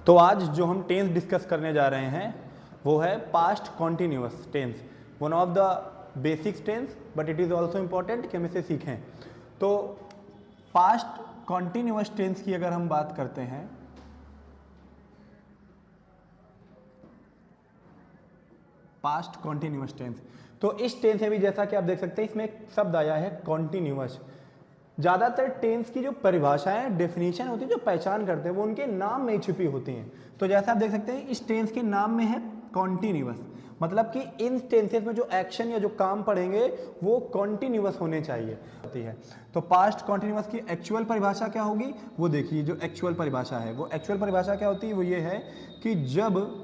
तो आज जो हम टेंस डिस्कस करने जा रहे हैं वो है past continuous tense, one of the basics tense, but it is also important कि हम इसे सीखें। तो पास्ट कॉन्टिन्यूअस टेंस की अगर हम बात करते हैं, पास्ट कॉन्टिन्यूअस टेंस, तो इस टेंस में भी जैसा कि आप देख सकते हैं इसमें एक शब्द आया है कॉन्टिन्यूअस। ज़्यादातर टेंस की जो परिभाषाएं, डेफिनेशन होती है, जो पहचान करते हैं, वो उनके नाम में ही छुपी होती हैं। तो जैसा आप देख सकते हैं इस टेंस के नाम में है कॉन्टिन्यूअस, मतलब कि इन टेंसेस में जो एक्शन या जो काम पढ़ेंगे वो कॉन्टिन्यूअस होने चाहिए होती है। तो पास्ट कॉन्टिन्यूअस की एक्चुअल परिभाषा क्या होगी वो देखिए। जो एक्चुअल परिभाषा है, वो एक्चुअल परिभाषा क्या होती है, वो ये है कि जब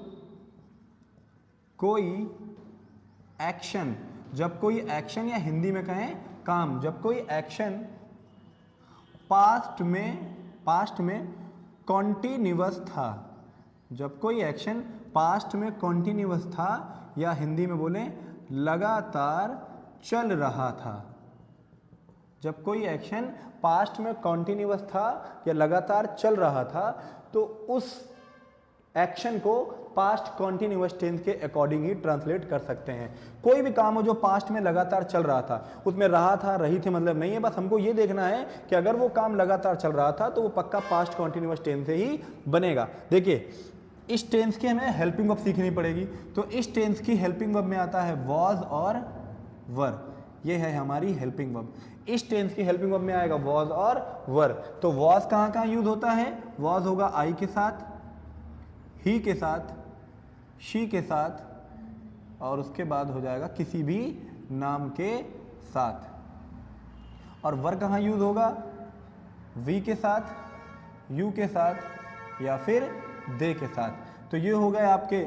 कोई एक्शन या हिंदी में कहें काम, जब कोई एक्शन पास्ट में कॉन्टिन्यूअस था, जब कोई एक्शन पास्ट में कॉन्टिन्यूअस था या हिंदी में बोले लगातार चल रहा था, जब कोई एक्शन पास्ट में कॉन्टिन्यूअस था या लगातार चल रहा था, तो उस एक्शन को पास्ट कॉन्टिन्यूअस टेंस के अकॉर्डिंग ही ट्रांसलेट कर सकते हैं। कोई भी काम हो जो पास्ट में लगातार चल रहा था, उसमें रहा था रही थी मतलब नहीं है, बस हमको ये देखना है कि अगर वो काम लगातार चल रहा था तो वो पक्का पास्ट कॉन्टिन्यूअस टेंस से ही बनेगा। देखिए इस टेंस की हमें हेल्पिंग वर्ब सीखनी पड़ेगी, तो इस टेंस की हेल्पिंग वर्ब में आता है वॉज और वर, ये है हमारी हेल्पिंग वर्ब। इस टेंस की हेल्पिंग वर्ब में आएगा वॉज और वर। तो वॉज कहाँ कहाँ यूज होता है, वॉज होगा आई के साथ, ही के साथ, शी के साथ, और उसके बाद हो जाएगा किसी भी नाम के साथ। और वर कहाँ यूज होगा, वी के साथ, यू के साथ, या फिर दे के साथ। तो ये हो गए आपके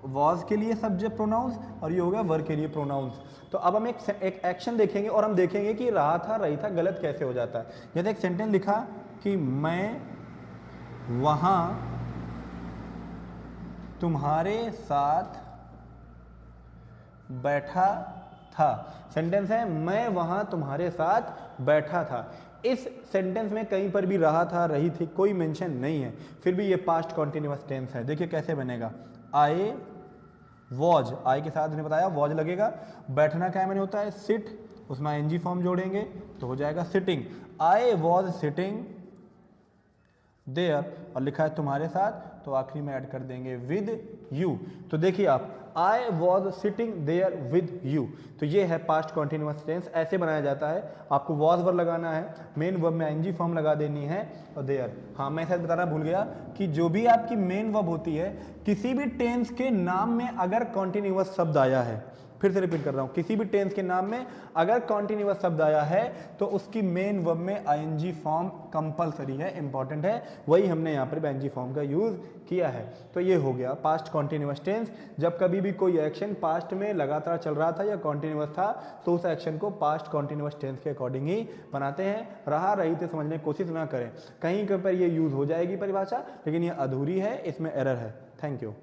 वॉज के लिए सब्जेक्ट प्रोनाउंस और ये हो गया वर के लिए प्रोनाउंस। तो अब हम एक एक्शन देखेंगे और हम देखेंगे कि रहा था रही था गलत कैसे हो जाता है। जैसे एक सेंटेंस लिखा कि मैं वहाँ तुम्हारे साथ बैठा था। सेंटेंस है मैं वहां तुम्हारे साथ बैठा था। इस सेंटेंस में कहीं पर भी रहा था रही थी कोई मेंशन नहीं है, फिर भी ये पास्ट कॉन्टिन्यूअस टेंस है। देखिए कैसे बनेगा, आई वॉज, आई के साथ मैंने बताया वॉज लगेगा। बैठना क्या मैंने होता है सिट, उसमें आईएनजी फॉर्म जोड़ेंगे तो हो जाएगा sitting. I was sitting there, और लिखा है तुम्हारे साथ, तो आखिरी में ऐड कर देंगे विद यू। तो देखिए आप, I was sitting there with you, तो ये है पास्ट कॉन्टिन्यूअस टेंस। ऐसे बनाया जाता है। आपको वॉज वर्ब लगाना है, मेन वर्ब में आईएनजी फॉर्म लगा देनी है और देयर। हाँ मैं शायद बताना भूल गया कि जो भी आपकी मेन वर्ब होती है, किसी भी टेंस के नाम में अगर कॉन्टिन्यूअस शब्द आया है, फिर से रिपीट कर रहा हूं, किसी भी टेंस के नाम में अगर कॉन्टिन्यूअस शब्द आया है तो उसकी मेन वर्ब में आईएनजी फॉर्म कंपलसरी है, इंपॉर्टेंट है। वही हमने यहाँ पर भी आईएनजी फॉर्म का यूज किया है। तो ये हो गया पास्ट कॉन्टिन्यूअस टेंस। जब कभी भी कोई एक्शन पास्ट में लगातार चल रहा था या कॉन्टिन्यूअस था तो उस एक्शन को पास्ट कॉन्टिन्यूअस टेंस के अकॉर्डिंग ही बनाते हैं। रहा रही थे समझने की कोशिश ना करें, कहीं पर ये यूज हो जाएगी परिभाषा, लेकिन ये अधूरी है, इसमें एरर है। Thank you.